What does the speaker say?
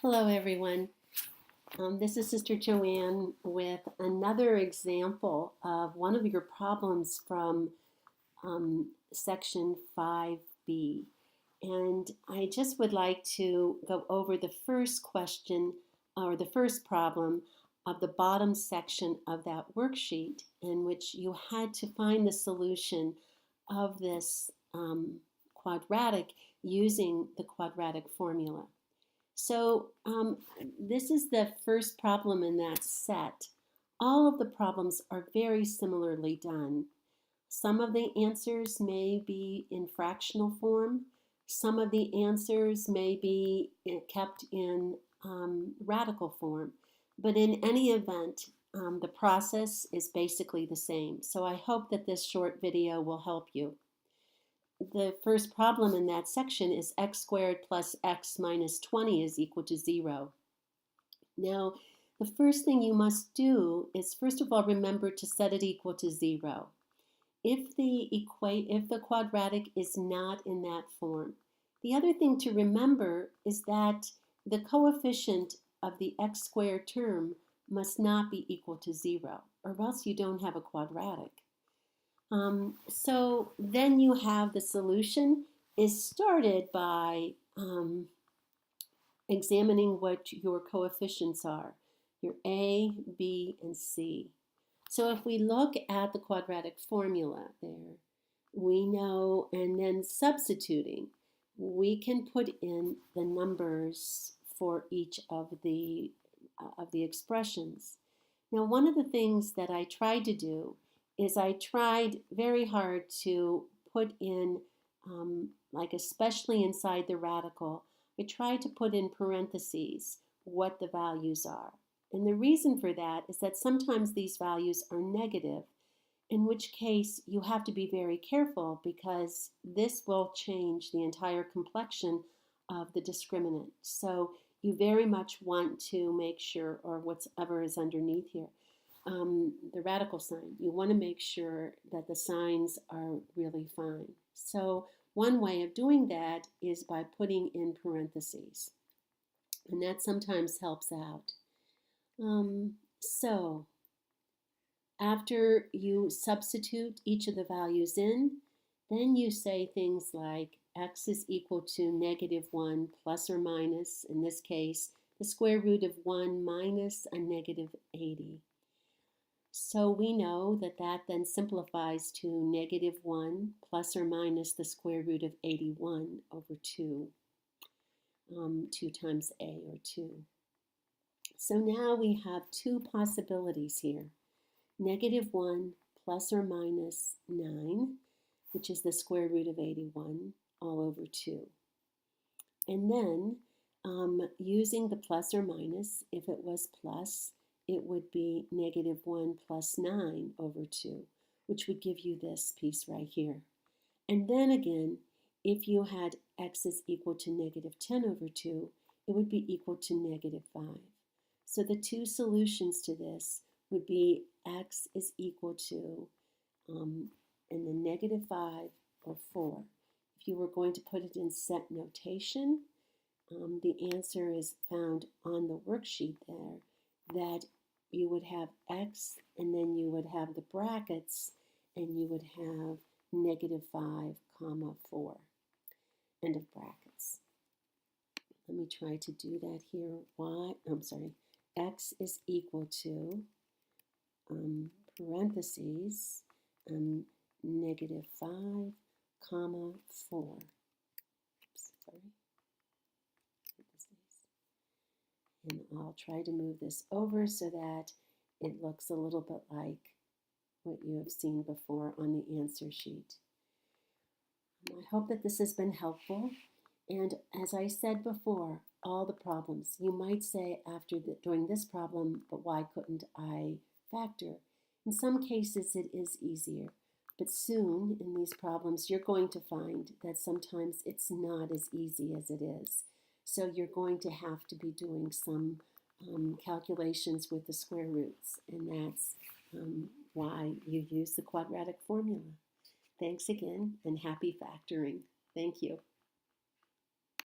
Hello, everyone. This is Sister Joanne with another example of one of your problems from section 5B. And I just would like to go over the first question or the first problem of the bottom section of that worksheet, in which you had to find the solution of this quadratic using the quadratic formula. So this is the first problem in that set. All of the problems are very similarly done. Some of the answers may be in fractional form. Some of the answers may be kept in radical form. But in any event, the process is basically the same. So I hope that this short video will help you. The first problem in that section is x squared plus x minus 20 is equal to 0. Now, the first thing you must do is, first of all, remember to set it equal to 0. If the quadratic is not in that form. The other thing to remember is that the coefficient of the x squared term must not be equal to 0, or else you don't have a quadratic. So then you have the solution is started by examining what your coefficients are, your A, B, and C. So if we look at the quadratic formula there, we know, and then substituting, we can put in the numbers for each of the expressions. Now, one of the things that I tried to do is I tried very hard to put in, like especially inside the radical, I tried to put in parentheses what the values are. And the reason for that is that sometimes these values are negative, in which case you have to be very careful because this will change the entire complexion of the discriminant. So you very much want to make sure, or whatever is underneath here, the radical sign. You want to make sure that the signs are really fine. So one way of doing that is by putting in parentheses, and that sometimes helps out. So after you substitute each of the values in, then you say things like x is equal to -1 plus or minus, in this case, the square root of 1 minus a -80. So we know that that then simplifies to -1 plus or minus the square root of 81 over 2. 2 times a, or 2. So now we have two possibilities here. -1 plus or minus 9, which is the square root of 81, all over 2. And then using the plus or minus, if it was plus, it would be -1 plus 9 over 2, which would give you this piece right here. And then again, if you had x is equal to -10 over 2, it would be equal to -5. So the two solutions to this would be x is equal to, and then -5 or 4. If you were going to put it in set notation, the answer is found on the worksheet there, that you would have x, and then you would have the brackets, and you would have -5, 4, end of brackets. Let me try to do that here. X is equal to, parentheses, -5, 4. Oops, sorry. And I'll try to move this over so that it looks a little bit like what you have seen before on the answer sheet. I hope that this has been helpful. And as I said before, all the problems, you might say during this problem, but why couldn't I factor? In some cases it is easier, but soon in these problems you're going to find that sometimes it's not as easy as it is. So you're going to have to be doing some calculations with the square roots, and that's why you use the quadratic formula. Thanks again, and happy factoring. Thank you.